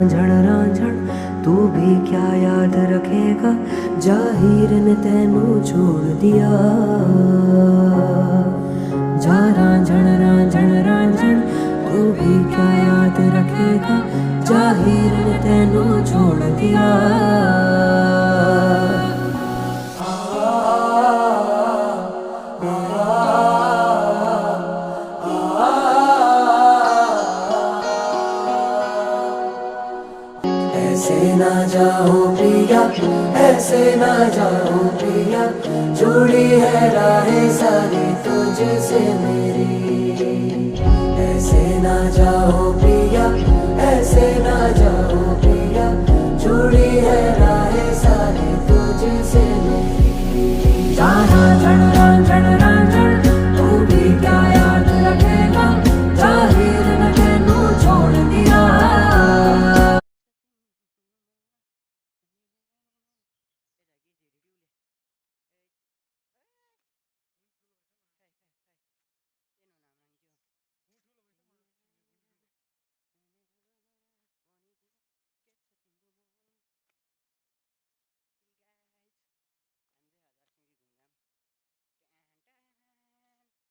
रांझण रांझण तू भी क्या याद रखेगा, जाहिर ने तेनू छोड़ दिया। जा रांझण रांझण रांझण तू भी क्या याद रखेगा, जाहिर ने तेनू छोड़ दिया। ऐसे ना जाओ प्रिया, ऐसे ना जाओ प्रिया, जुड़ी है राहें सारी तुझसे मेरी। ऐसे ना जाओ प्रिया, ऐसे ना जाओ